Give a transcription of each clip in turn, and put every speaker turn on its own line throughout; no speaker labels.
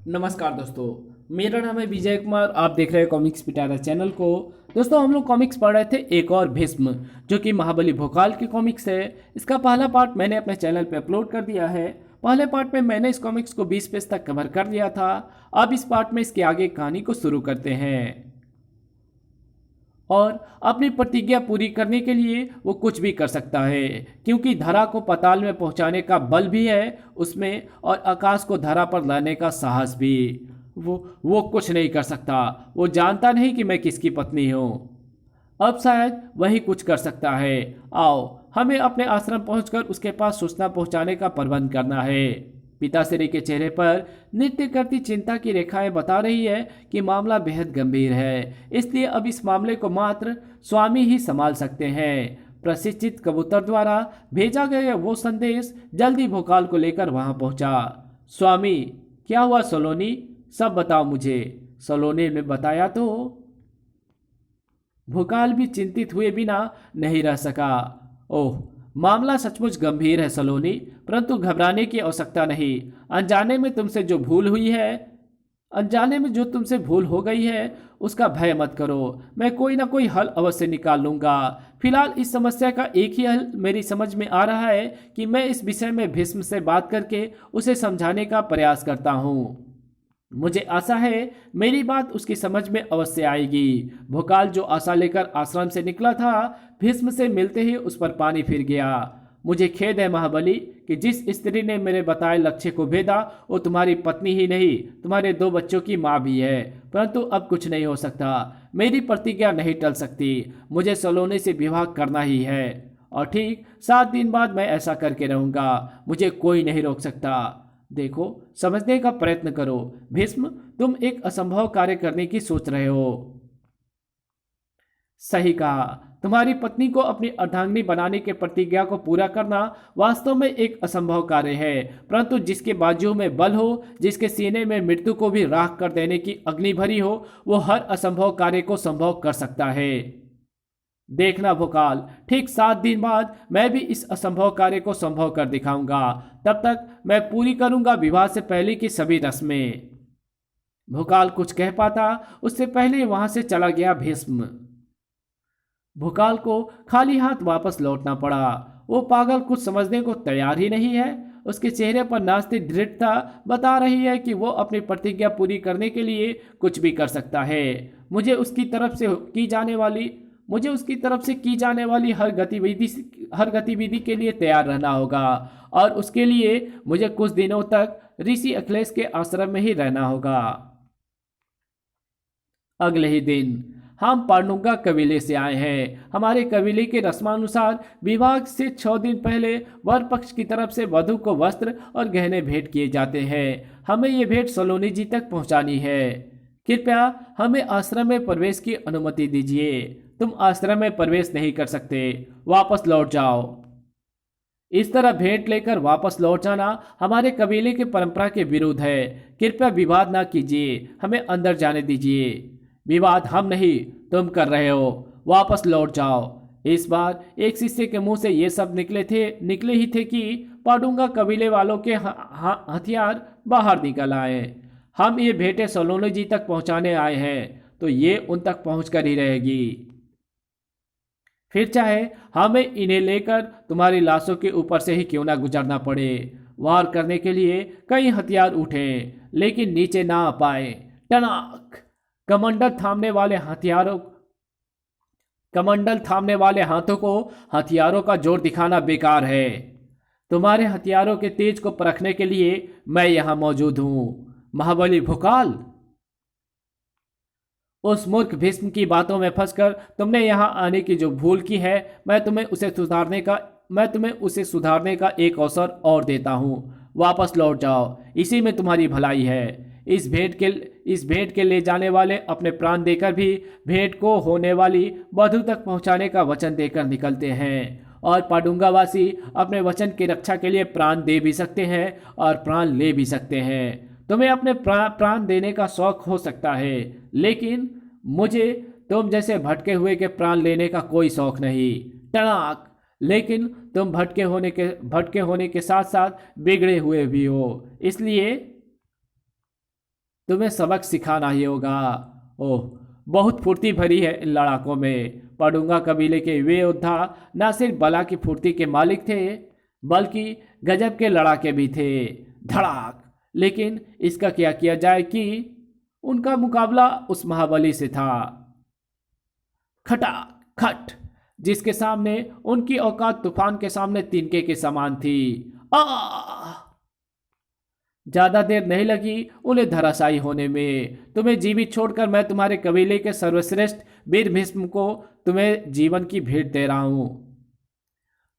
नमस्कार दोस्तों। मेरा नाम है विजय कुमार। आप देख रहे हैं कॉमिक्स पिटारा चैनल को। दोस्तों, हम लोग कॉमिक्स पढ़ रहे थे एक और भीष्म, जो कि महाबली भोकाल की कॉमिक्स है। इसका पहला पार्ट मैंने अपने चैनल पे अपलोड कर दिया है। पहले पार्ट में मैंने इस कॉमिक्स को 20 पेज तक कवर कर लिया था। अब इस पार्ट में इसके आगे कहानी को शुरू करते हैं और अपनी प्रतिज्ञा पूरी करने के लिए वो कुछ भी कर सकता है, क्योंकि धरा को पाताल में पहुंचाने का बल भी है उसमें और आकाश को धरा पर लाने का साहस भी। वो कुछ नहीं कर सकता। वो जानता नहीं कि मैं किसकी पत्नी हूँ। अब शायद वही कुछ कर सकता है। आओ, हमें अपने आश्रम पहुंचकर उसके पास सूचना पहुंचाने का प्रबंध करना है। पिताश्री के चेहरे पर नृत्य करती चिंता की रेखाएं बता रही है कि मामला बेहद गंभीर है, इसलिए अब इस मामले को मात्र स्वामी ही संभाल सकते हैं। प्रशिक्षित कबूतर द्वारा भेजा गया वो संदेश जल्दी भोकाल को लेकर वहां पहुंचा। स्वामी, क्या हुआ सलोनी? सब बताओ मुझे। सलोनी ने बताया तो भोकाल भी चिंतित हुए बिना नहीं रह सका। ओह, मामला सचमुच गंभीर है सलोनी, परंतु घबराने की आवश्यकता नहीं। अनजाने में तुमसे जो भूल हुई है अनजाने में जो तुमसे भूल हो गई है उसका भय मत करो। मैं कोई ना कोई हल अवश्य निकाल लूंगा। फिलहाल इस समस्या का एक ही हल मेरी समझ में आ रहा है कि मैं इस विषय में भीष्म से बात करके उसे समझाने का प्रयास करता हूँ। मुझे आशा है मेरी बात उसकी समझ में अवश्य आएगी। भोकाल जो आशा लेकर आश्रम से निकला था, भीष्म से मिलते ही उस पर पानी फिर गया। मुझे खेद है महाबली कि जिस स्त्री ने मेरे बताए लक्ष्य को भेदा वो तुम्हारी पत्नी ही नहीं, तुम्हारे 2 बच्चों की माँ भी है। परंतु अब कुछ नहीं हो सकता। मेरी प्रतिज्ञा नहीं टल सकती। मुझे सलोनी से विवाह करना ही है और ठीक 7 दिन बाद मैं ऐसा करके रहूंगा। मुझे कोई नहीं रोक सकता। देखो, समझने का प्रयत्न करो भीष्म, तुम एक असंभव कार्य करने की सोच रहे हो। सही कहा। तुम्हारी पत्नी को अपनी अर्धांगिनी बनाने के प्रतिज्ञा को पूरा करना वास्तव में एक असंभव कार्य है, परंतु जिसके बाजुओं में बल हो, जिसके सीने में मृत्यु को भी राख कर देने की अग्नि भरी हो, वो हर असंभव कार्य को संभव कर सकता है। देखना भोकाल, ठीक 7 दिन बाद मैं भी इस असंभव कार्य को संभव कर दिखाऊंगा। तब तक मैं पूरी करूंगा विवाह से पहले की सभी रस्में। भोकाल कुछ कह पाता उससे पहले वहां से चला गया भीष्म। भोकाल को खाली हाथ वापस लौटना पड़ा। वो पागल कुछ समझने को तैयार ही नहीं है। उसके चेहरे पर नाचती दृढ़ता बता रही है कि वो अपनी प्रतिज्ञा पूरी करने के लिए कुछ भी कर सकता है। मुझे उसकी तरफ से की जाने वाली हर गतिविधि के लिए तैयार रहना होगा और उसके लिए मुझे कुछ दिनों तक ऋषि अखिलेश के आश्रम में ही रहना होगा। अगले ही दिन हम पांडुंगा कबीले से आए हैं। हमारे कबीले के रस्मानुसार विवाह से 6 दिन पहले वर पक्ष की तरफ से वधु को वस्त्र और गहने भेंट किए जाते हैं। हमें ये भेंट सलोनी जी तक पहुंचानी है। कृपया हमें आश्रम में प्रवेश की अनुमति दीजिए। तुम आश्रम में प्रवेश नहीं कर सकते। वापस लौट जाओ। इस तरह भेंट लेकर वापस लौट जाना हमारे कबीले की परंपरा के विरुद्ध है। कृपया विवाद ना कीजिए, हमें अंदर जाने दीजिए। विवाद हम नहीं, तुम कर रहे हो। वापस लौट जाओ। इस बार एक शिष्य के मुंह से ये सब निकले ही थे कि पाडुंगा कबीले वालों के हथियार बाहर निकल आए। हम ये भेंटें सलोनी जी तक पहुंचाने आए हैं, तो ये उन तक पहुंच कर ही रहेगी। फिर चाहे हमें इन्हें लेकर तुम्हारी लाशों के ऊपर से ही क्यों ना गुजरना पड़े। वार करने के लिए कई हथियार उठे लेकिन नीचे ना आ पाए। टनाक! कमंडल थामने वाले हाथों को हथियारों का जोर दिखाना बेकार है। तुम्हारे हथियारों के तेज को परखने के लिए मैं यहां मौजूद हूं। महाबली भोकाल, उस मूर्ख भीष्म की बातों में फंसकर तुमने यहां आने की जो भूल की है, मैं तुम्हें उसे सुधारने का एक अवसर और देता हूं। वापस लौट जाओ, इसी में तुम्हारी भलाई है। इस भेंट के ले जाने वाले अपने प्राण देकर भी भेंट को होने वाली वधु तक पहुंचाने का वचन देकर निकलते हैं, और पाडुंगावासी अपने वचन की रक्षा के लिए प्राण दे भी सकते हैं और प्राण ले भी सकते हैं। तुम्हें अपने प्राण देने का शौक हो सकता है, लेकिन मुझे तुम जैसे भटके हुए के प्राण लेने का कोई शौक नहीं। टनाक! लेकिन तुम भटके होने के साथ साथ बिगड़े हुए भी हो, इसलिए तुम्हें सबक सिखाना ही होगा। ओह, बहुत फुर्ती भरी है इन लड़ाकों में। पडुंगा कबीले के वे योद्धा न सिर्फ बला की फुर्ती के मालिक थे, बल्कि गजब के लड़ाके भी थे। धड़ाक। लेकिन इसका क्या किया जाए कि उनका मुकाबला उस महाबली से था। खटा खट, जिसके सामने उनकी औकात तूफान के सामने तिनके के समान थी। आ ज्यादा देर नहीं लगी उन्हें धराशायी होने में। तुम्हें जीवित छोड़कर मैं तुम्हारे कबीले के सर्वश्रेष्ठ वीर भीष्म को तुम्हें जीवन की भेंट दे रहा हूं।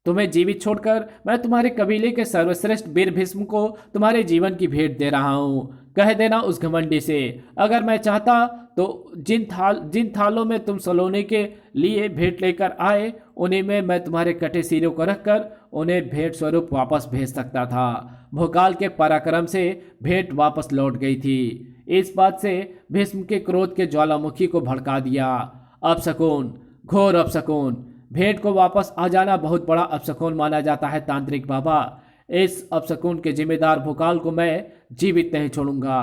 तुम्हें जीवित छोड़कर मैं तुम्हारे कबीले के सर्वश्रेष्ठ वीर भीष्म को तुम्हारे जीवन की भेंट दे रहा हूं। कह देना उस घमंडी से, अगर मैं चाहता तो जिन थालों में तुम सलोने के लिए भेंट लेकर आए, उन्हीं में मैं तुम्हारे कटे सिरों को रखकर उन्हें भेंट स्वरूप वापस भेज सकता था। भोकाल के पराक्रम से भेंट वापस लौट गई थी। इस बात से भीष्म के क्रोध के ज्वालामुखी को भड़का दिया। अपशकुन, घोर अपशकुन। भेंट को वापस आ जाना बहुत बड़ा अपशकुन माना जाता है तांत्रिक बाबा। इस अपशकुन के जिम्मेदार भोकाल को मैं जीवित नहीं छोड़ूंगा।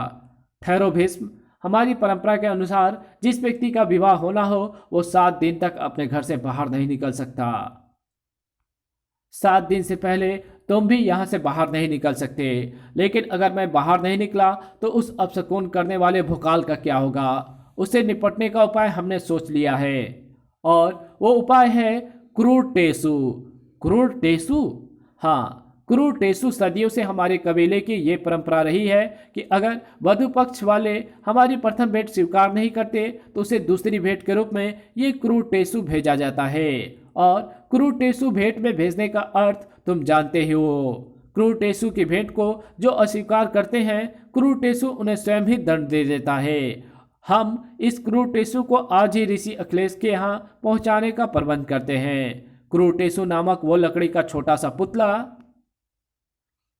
ठहरो भीष्म, हमारी परंपरा के अनुसार जिस व्यक्ति का विवाह होना हो वो 7 दिन तक अपने घर से बाहर नहीं निकल सकता। 7 दिन से पहले तुम भी यहां से बाहर नहीं निकल सकते। लेकिन अगर मैं बाहर नहीं निकला तो उस अपशकुन करने वाले भोकाल का क्या होगा? उससे निपटने का उपाय हमने सोच लिया है, और वो उपाय है क्रूर टेसु। क्रूर टेसु? हाँ, क्रूर टेसु। सदियों से हमारे कबीले की ये परंपरा रही है कि अगर वधु पक्ष वाले हमारी प्रथम भेंट स्वीकार नहीं करते तो उसे दूसरी भेंट के रूप में ये क्रूर टेसु भेजा जाता है। और क्रूर टेसु भेंट में भेजने का अर्थ तुम जानते ही हो। क्रूर टेसु की भेंट को जो अस्वीकार करते हैं, क्रूर टेसु उन्हें स्वयं ही दंड दे देता है। हम इस क्रूर टेसु को आज ही ऋषि अखिलेश के यहाँ पहुंचाने का प्रबंध करते हैं। क्रूर टेसु नामक वो लकड़ी का छोटा सा पुतला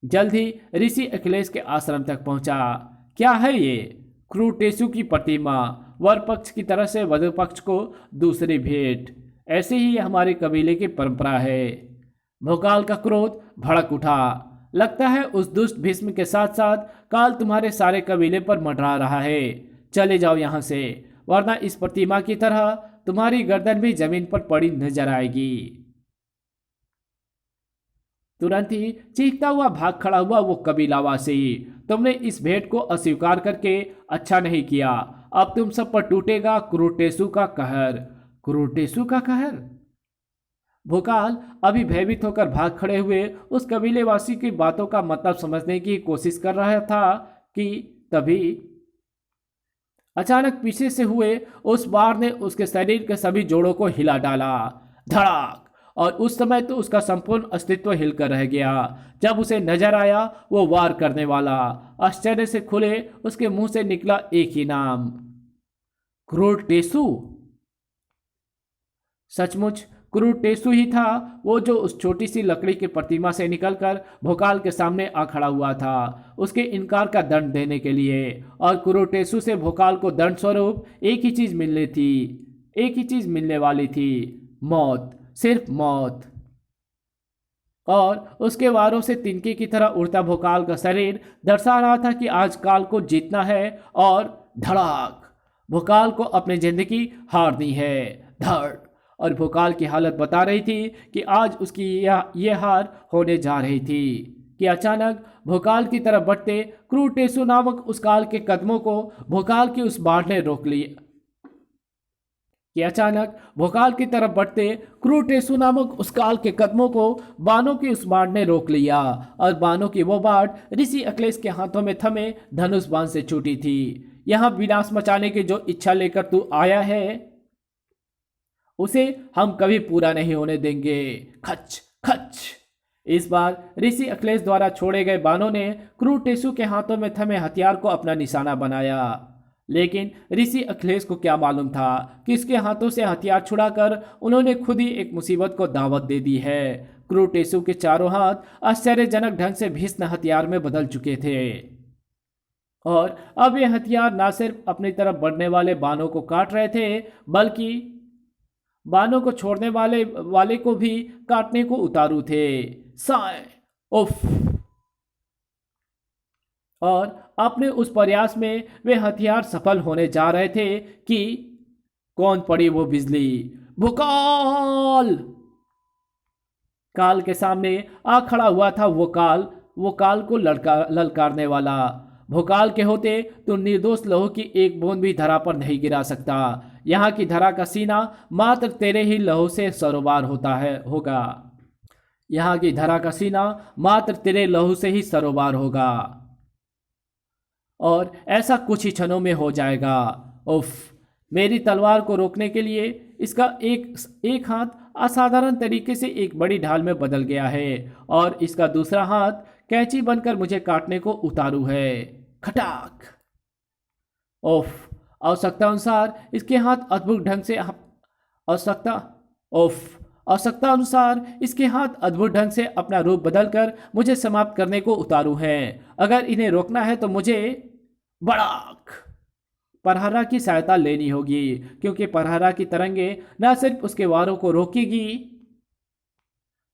जल्द ही ऋषि अखिलेश के आश्रम तक पहुंचा। क्या है ये? क्रूर टेसु की प्रतिमा, वर पक्ष की तरह से वधु पक्ष को दूसरी भेंट। ऐसे ही हमारे कबीले की परंपरा है। भोकाल का क्रोध भड़क उठा। लगता है उस दुष्ट भीष्म के साथ साथ काल तुम्हारे सारे कबीले पर मंडरा रहा है। चले जाओ यहां से, वरना इस प्रतिमा की तरह तुम्हारी गर्दन भी जमीन पर पड़ी नजर आएगी। तुरंत ही चीखता हुआ भाग खड़ा हुआ वो कबीलावासी। तुमने इस भेंट को अस्वीकार करके अच्छा नहीं किया। अब तुम सब पर टूटेगा क्रूर टेसु का कहर। क्रूर टेसु का कहर? भोकाल अभी भयभीत होकर भाग खड़े हुए उस कबीलेवासी की बातों का मतलब समझने की कोशिश कर रहा था कि तभी अचानक पीछे से हुए उस बार ने उसके शरीर के सभी जोड़ों को हिला डाला। धड़ाक। और उस समय तो उसका संपूर्ण अस्तित्व हिलकर रह गया जब उसे नजर आया वो वार करने वाला। आश्चर्य से खुले उसके मुंह से निकला एक ही नाम, क्रूर टेसु। सचमुच क्रूर टेसु ही था वो, जो उस छोटी सी लकड़ी की प्रतिमा से निकलकर भोकाल के सामने आ खड़ा हुआ था उसके इनकार का दंड देने के लिए। और क्रूर टेसु से भोकाल को दंड स्वरूप एक ही चीज मिलने वाली थी, मौत, सिर्फ मौत। और उसके वारों से तिनके की तरह उड़ता भोकाल का शरीर दर्शा रहा था कि आज काल को जीतना है। और धड़ाक, भोकाल को अपनी जिंदगी हारनी है। धड़। और भोकाल की हालत बता रही थी कि आज उसकी यह हार होने जा रही थी कि अचानक भोकाल की तरफ बढ़ते क्रूर टेसु नामक उस काल के कदमों को भोकाल की उस बाढ़ ने रोक लिया। कि अचानक भोकाल की तरफ बढ़ते क्रूर टेसु नामक उस काल के कदमों को बाणों की उस बाढ़ ने रोक लिया। और बाणों की वो बाढ़ ऋषि अखिलेश के हाथों में थमे धनुष बाण से छूटी थी। यहां विनाश मचाने की जो इच्छा लेकर तू आया है उसे हम कभी पूरा नहीं होने देंगे। खच खच। इस बार ऋषि अखिलेश द्वारा छोड़े गए बाणों ने क्रूर टेसु के हाथों में थमे हथियार को अपना निशाना बनाया। लेकिन ऋषि अखिलेश को क्या मालूम था कि इसके हाथों से हथियार छुड़ाकर उन्होंने खुद ही एक मुसीबत को दावत दे दी है। क्रूर टेसु के चारों हाथ आश्चर्यजनक ढंग से भीषण हथियार में बदल चुके थे। और अब ये हथियार न सिर्फ अपनी तरफ बढ़ने वाले बाणों को काट रहे थे, बल्कि बाणों को छोड़ने वाले को भी काटने को उतारू थे। साए। उफ। और अपने उस प्रयास में वे हथियार सफल होने जा रहे थे कि कौन पड़ी वो बिजली। भूकाल! काल के सामने आ खड़ा हुआ था वो काल को ललकारने वाला। भोकाल के होते तो निर्दोष लहू की एक बूंद भी धरा पर नहीं गिरा सकता। यहाँ की धरा का सीना मात्र तेरे ही लहू से सरोबार होगा। यहाँ की धरा का सीना मात्र तेरे लहू से ही सरोबार होगा, और ऐसा कुछ ही क्षणों में हो जाएगा। उफ! मेरी तलवार को रोकने के लिए इसका एक हाथ असाधारण तरीके से एक बड़ी ढाल में बदल गया है, और इसका दूसरा हाथ कैंची बनकर मुझे काटने को उतारू है। खटाक! ओफ! आवश्यकता अनुसार इसके हाथ अद्भुत ढंग से आवश्यकता अनुसार इसके हाथ अद्भुत ढंग से अपना रूप बदलकर मुझे समाप्त करने को उतारू हैं। अगर इन्हें रोकना है तो मुझे बड़ाक परहरा की सहायता लेनी होगी, क्योंकि परहरा की तरंगे न सिर्फ उसके वारों को रोकेगी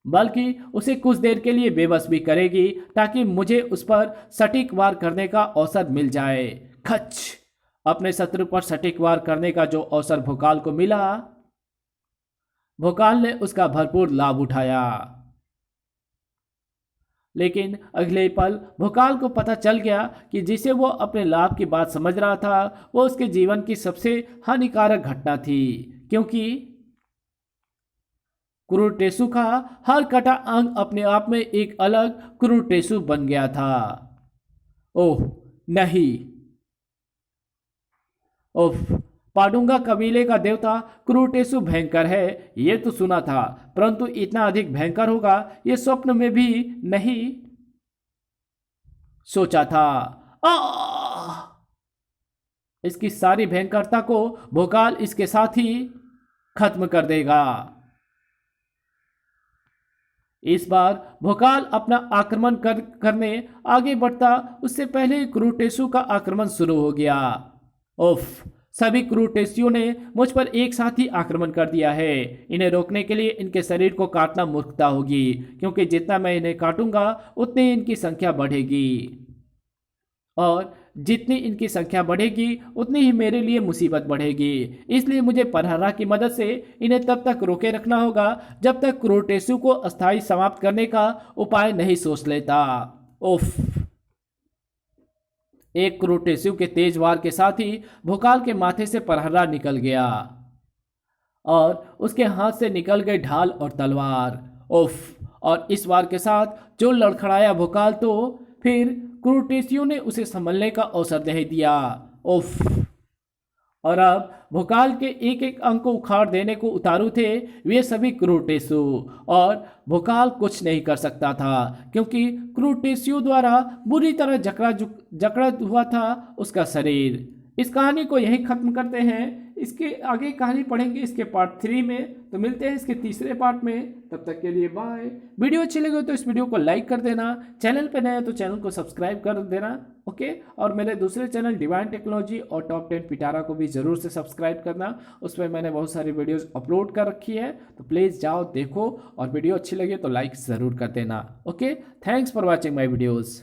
बल्कि उसे कुछ देर के लिए बेबस भी करेगी, ताकि मुझे उस पर सटीक वार करने का अवसर मिल जाए। खच! अपने शत्रु पर सटीक वार करने का जो अवसर भोकाल को मिला, भोकाल ने उसका भरपूर लाभ उठाया। लेकिन अगले पल भोकाल को पता चल गया कि जिसे वो अपने लाभ की बात समझ रहा था वो उसके जीवन की सबसे हानिकारक घटना थी, क्योंकि क्रूर टेसु का हर कटा अंग अपने आप में एक अलग क्रूर टेसु बन गया था। ओह नहीं! ओह! पाडुंगा कबीले का देवता क्रूटेसु भयंकर है, ये तो सुना था, परंतु इतना अधिक भयंकर होगा ये स्वप्न में भी नहीं सोचा था। आह! इसकी सारी भयंकरता को भोकाल इसके साथ ही खत्म कर देगा। इस बार भोकाल अपना आक्रमण करने आगे बढ़ता उससे पहले क्रूटेसु का आक्रमण शुरू हो गया। उफ! सभी क्रूटेसियों ने मुझ पर एक साथ ही आक्रमण कर दिया है। इन्हें रोकने के लिए इनके शरीर को काटना मूर्खता होगी, क्योंकि जितना मैं इन्हें काटूंगा उतनी इनकी संख्या बढ़ेगी, और जितनी इनकी संख्या बढ़ेगी उतनी ही मेरे लिए मुसीबत बढ़ेगी। इसलिए मुझे परहरा की मदद से इन्हें तब तक रोके रखना होगा जब तक क्रूटेसु को अस्थायी समाप्त करने का उपाय नहीं सोच लेता। उफ! एक क्रूटेसु के तेज वार के साथ ही भोकाल के माथे से परहरा निकल गया, और उसके हाथ से निकल गई ढाल और तलवार। उफ! और इस वार के साथ जो लड़खड़ाया भोकाल, तो फिर क्रूटेसियों ने उसे संभलने का अवसर नहीं दिया। उफ! और अब भोकाल के एक एक अंग को उखाड़ देने को उतारू थे वे सभी क्रूटेसु, और भोकाल कुछ नहीं कर सकता था, क्योंकि क्रूटेसियों द्वारा बुरी तरह जकड़ा हुआ था उसका शरीर। इस कहानी को यही खत्म करते हैं। इसके आगे कहानी पढ़ेंगे इसके पार्ट 3 में, तो मिलते हैं इसके तीसरे पार्ट में। तब तक के लिए बाय। वीडियो अच्छी लगी तो इस वीडियो को लाइक कर देना, चैनल पे नए हो तो चैनल को सब्सक्राइब कर देना, ओके। और मेरे दूसरे चैनल डिवाइन टेक्नोलॉजी और टॉप 10 पिटारा को भी ज़रूर से सब्सक्राइब करना। उसमें मैंने बहुत सारी वीडियोज़ अपलोड कर रखी है, तो प्लीज़ जाओ देखो, और वीडियो अच्छी लगी तो लाइक ज़रूर कर देना, okay. Thanks for watching my videos.